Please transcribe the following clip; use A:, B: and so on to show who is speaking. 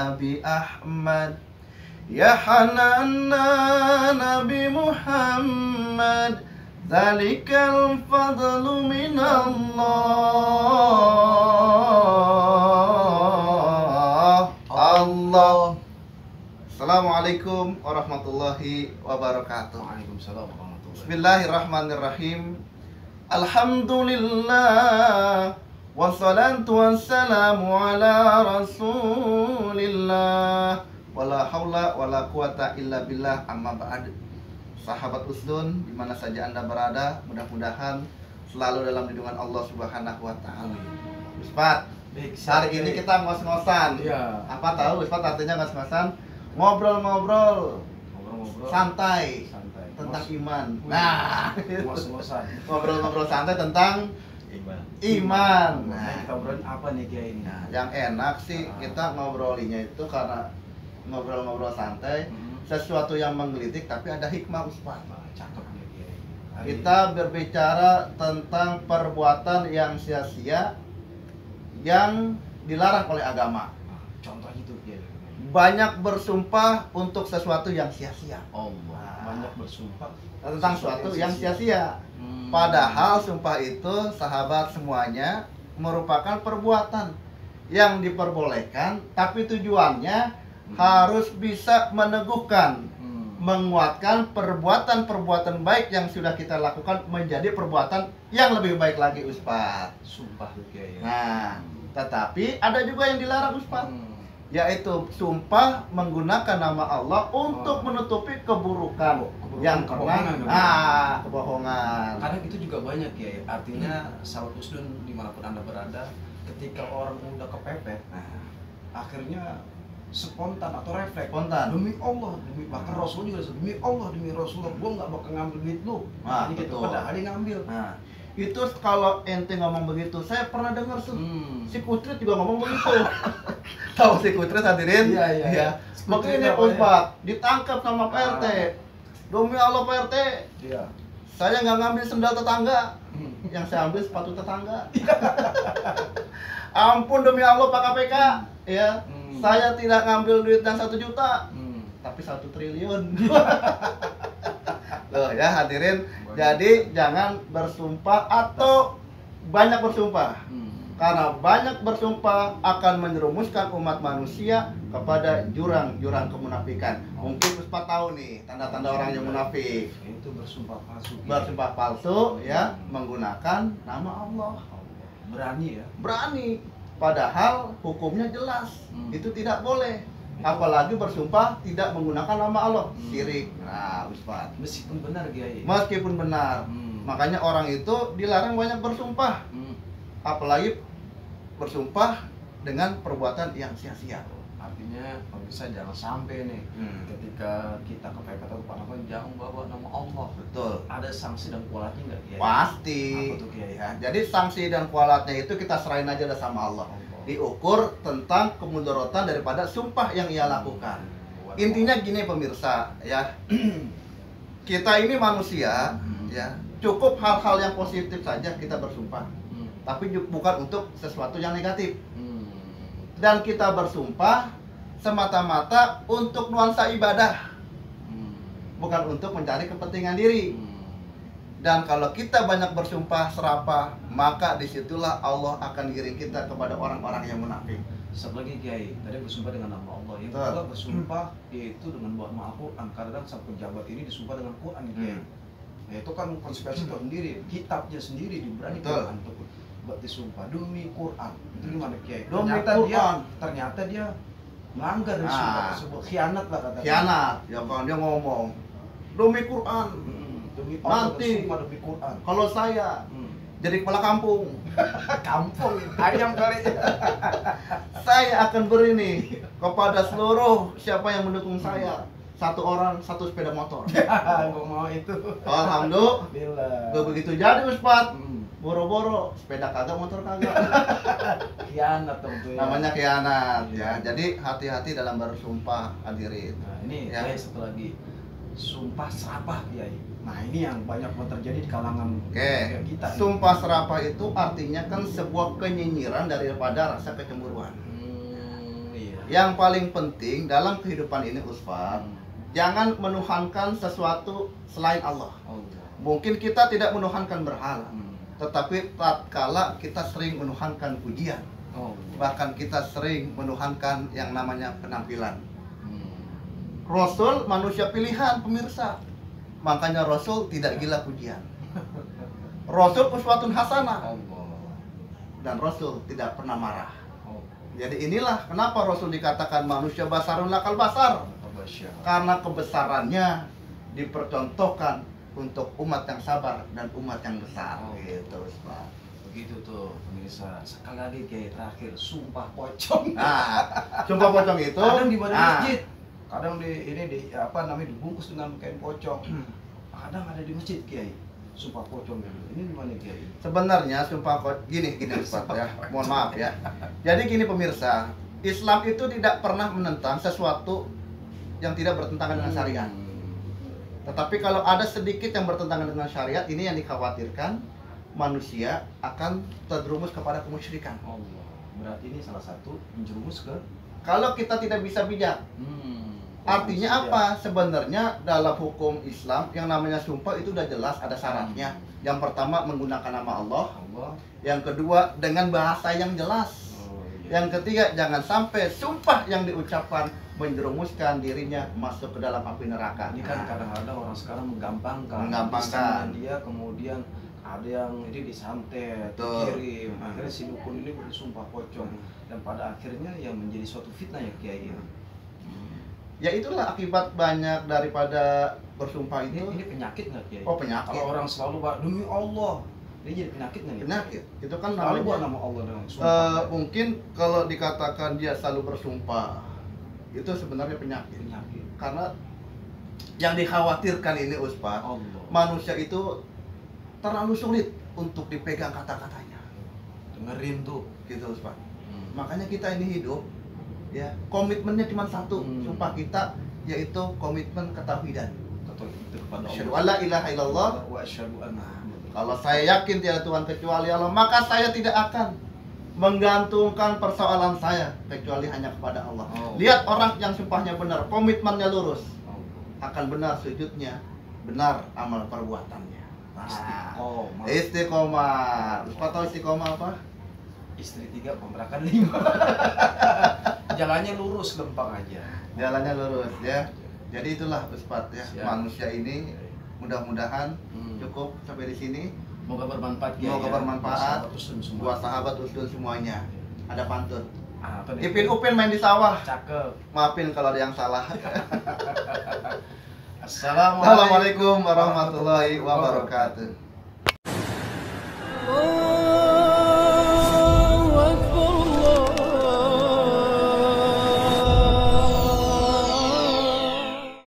A: Nabi Ahmad, ya Hanana Nabi Muhammad, Zalikal fadlu minallah. Allah. Assalamualaikum warahmatullahi wabarakatuh.
B: Waalaikumsalam warahmatullahi.
A: Bismillahirrahmanirrahim. Alhamdulillah, wassalatu wassalamu ala rasulillah, wala haula wala quwata illa billah, amma ba'd. Sahabat Usdun, dimana saja Anda berada, mudah-mudahan selalu dalam lindungan Allah Subhanahu wa Ta'ala. Ustaz, hari ini kita ngos-ngosan.
B: Iya.
A: Apa tahu Ustaz artinya ngos-ngosan? Ngobrol-ngobrol santai tentang iman. Nah,
B: ngos-ngosan.
A: ngobrol-ngobrol santai tentang iman. Nah,
B: Kita ngobrolin apa nih Kiai ini?
A: yang enak sih kita ngobrolinya itu karena ngobrol-ngobrol santai, sesuatu yang menggelitik tapi ada hikmah Ustaz.
B: Cakep nih Kiai.
A: Kita berbicara tentang perbuatan yang sia-sia yang dilarang oleh agama.
B: Contoh itu Kiai.
A: Banyak bersumpah untuk sesuatu yang sia-sia.
B: Allah. Banyak bersumpah
A: Tentang sesuatu yang sia-sia. Padahal sumpah itu sahabat semuanya merupakan perbuatan yang diperbolehkan, tapi tujuannya harus bisa meneguhkan, menguatkan perbuatan-perbuatan baik yang sudah kita lakukan menjadi perbuatan yang lebih baik lagi Ustaz.
B: Sumpah tuh Kiai.
A: Nah, tetapi ada juga yang dilarang Ustaz, yaitu sumpah menggunakan nama Allah untuk menutupi keburukan yang pernah.
B: Kebohongan.
A: Kebohongan.
B: Kadang itu juga banyak ya. Artinya sahabat Usdun dimanapun Anda berada, ketika orang udah kepepet, akhirnya spontan atau refleks,
A: Spontan.
B: demi Allah, demi bahkan Rasul juga demi Allah, demi Rasulullah, gua nggak bakal ngambil duit lu.
A: Nah,
B: Jadi gitu,
A: betul.
B: padahal dia ngambil.
A: Nah, itu kalau ente ngomong begitu, saya pernah dengar tuh. Si Kutrit juga ngomong begitu. Tahu si Kutrit hadirin?
B: Iya.
A: Makanya Ustaz ditangkap sama Pak RT. Demi Allah Pak RT,
B: Iya.
A: saya nggak ngambil sendal tetangga. Yang saya ambil sepatu tetangga. Ampun demi Allah Pak KPK, ya. Saya tidak ngambil duit dan 1 juta, tapi 1 triliun. Loh ya hadirin, jadi jangan bersumpah atau banyak bersumpah. Karena banyak bersumpah akan menjerumuskan umat manusia kepada jurang-jurang kemunafikan. Mungkin Ustaz tahu nih tanda-tanda orang yang munafik.
B: Itu bersumpah palsu.
A: Bersumpah palsu ya, menggunakan nama Allah.
B: Berani ya.
A: Berani, padahal hukumnya jelas. Itu tidak boleh. Apalagi bersumpah tidak menggunakan nama Allah, syirik. Nah, Ustaz,
B: Meskipun benar Kiai.
A: meskipun benar. Makanya orang itu dilarang banyak bersumpah. Apalagi bersumpah dengan perbuatan yang sia-sia.
B: Artinya kalau bisa jangan sampai nih ketika kita kepepet atau apa jangan bawa nama Allah.
A: Betul.
B: Ada sanksi dan kualatnya nggak Kiai?
A: Pasti.
B: Apa tuh Kiai?
A: Ya, jadi sanksi dan kualatnya itu kita serahin aja dah sama Allah. Diukur tentang kemudaratan daripada sumpah yang ia lakukan. Intinya gini pemirsa, ya. Kita ini manusia, ya. Cukup hal-hal yang positif saja kita bersumpah. Tapi bukan untuk sesuatu yang negatif. Dan kita bersumpah semata-mata untuk nuansa ibadah, bukan untuk mencari kepentingan diri. Dan kalau kita banyak bersumpah serapah, maka disitulah Allah akan giring kita kepada orang-orang yang munafik.
B: Satu lagi Kiai, tadi bersumpah dengan nama Allah. Yang
A: Betul.
B: kedua bersumpah yaitu dengan bawa Al-Quran. Kadang sang pejabat ini disumpah dengan Quran Kiai. Nah, itu kan konsekuensi tersendiri, kitabnya sendiri diberani
A: Betul.
B: Quran untuk buat disumpah demi Quran. Itu gimana Kiai?
A: Demi
B: Ternyata
A: Quran.
B: dia melanggar dari sumpah tersebut, khianat lah katanya.
A: Khianat, ya kan dia ngomong demi Quran.
B: Demi Allah
A: Nanti
B: bersumpah demi Quran.
A: kalau saya jadi kepala kampung,
B: Kampung ayam kali.
A: saya akan beri nih kepada seluruh siapa yang mendukung saya 1 orang 1 sepeda motor.
B: Gua mau itu.
A: Alhamdulillah. Begitu jadi Ustaz, boro-boro sepeda kagak motor kagak.
B: Khianat dong tuh.
A: Namanya khianat ya. Jadi hati-hati dalam bersumpah hadirin.
B: Nah, ini
A: Ya.
B: Kiai satu lagi. Sumpah serapah Kiai. Nah, ini yang banyak terjadi di kalangan kita.
A: Sumpah serapah itu artinya kan sebuah kenyinyiran daripada rasa kecemburuan.
B: Iya.
A: Yang paling penting dalam kehidupan ini Ustaz, jangan menuhankan sesuatu selain Allah. Mungkin kita tidak menuhankan berhala, tetapi tatkala kita sering menuhankan pujian, bahkan kita sering menuhankan yang namanya penampilan. Rasul manusia pilihan pemirsa, makanya Rasul tidak gila pujian. Rasul uswatun hasanah, dan Rasul tidak pernah marah. Jadi inilah kenapa Rasul dikatakan manusia basarun lakal basar, karena kebesarannya dipercontohkan untuk umat yang sabar dan umat yang besar. Gitu, Ustaz.
B: Begitu tuh pemirsa. Sekali lagi Kiai terakhir, sumpah pocong.
A: Nah, sumpah pocong itu
B: kadang di mana masjid, kadang dibungkus dengan kain pocong. Kadang ada di masjid Kiai. Sumpah pocong ini di mana Kiai?
A: Sebenarnya sumpah gini Ustaz ya. Mohon maaf ya. Jadi gini pemirsa, Islam itu tidak pernah menentang sesuatu yang tidak bertentangan dengan syariat. Tetapi kalau ada sedikit yang bertentangan dengan syariat, ini yang dikhawatirkan manusia akan terjerumus kepada kemusyrikan.
B: Berarti ini salah satu menjerumus ke
A: kalau kita tidak bisa bijak. Artinya apa? Sebenarnya dalam hukum Islam yang namanya sumpah itu udah jelas ada syaratnya. Yang pertama menggunakan nama Allah. Yang kedua dengan bahasa yang jelas. Yang ketiga jangan sampai sumpah yang diucapkan menjerumuskan dirinya masuk ke dalam api neraka.
B: Ini kan kadang-kadang orang sekarang menggampangkan dia, kemudian ada yang ini disantet, dikirim, akhirnya si dukun ini bersumpah pocong, dan pada akhirnya yang menjadi suatu fitnah ya Kiai.
A: Ya itulah akibat banyak daripada bersumpah itu.
B: Ini penyakit nggak Kiai?
A: Oh penyakit.
B: Kalau orang selalu demi Allah, dia jadi penyakit nggak?
A: Penyakit. Itu kan
B: namanya buat nama Allah dengan sumpah.
A: Mungkin kalau dikatakan dia selalu bersumpah, itu sebenarnya penyakit. Karena yang dikhawatirkan ini Ustaz, manusia itu terlalu sulit untuk dipegang kata-katanya.
B: Dengerin tuh,
A: gitu Ustaz. Makanya kita ini hidup, ya komitmennya cuma satu, sumpah kita yaitu komitmen ketauhidan. Asyhadu alla ilaha illallah
B: wa asyhadu anna.
A: Kalau saya yakin tiada Tuhan kecuali Allah, maka saya tidak akan menggantungkan persoalan saya kecuali hanya kepada Allah. Lihat orang yang sumpahnya benar, komitmennya lurus, akan benar sujudnya, benar amal perbuatannya. Istiqomah. Tahu istiqomah apa?
B: Istri 3, kontrakan 5. Jalannya lurus, lempang aja.
A: Jalannya lurus ya. Jadi itulah Ustaz ya. Manusia ini mudah-mudahan cukup sampai di sini.
B: Semoga bermanfaat ya.
A: Semoga bermanfaat buat sahabat Usdun semuanya. Ada pantun. Ipin Upin main di sawah.
B: Cakep.
A: Maafin kalau ada yang salah.
B: Assalamualaikum
A: warahmatullahi wabarakatuh.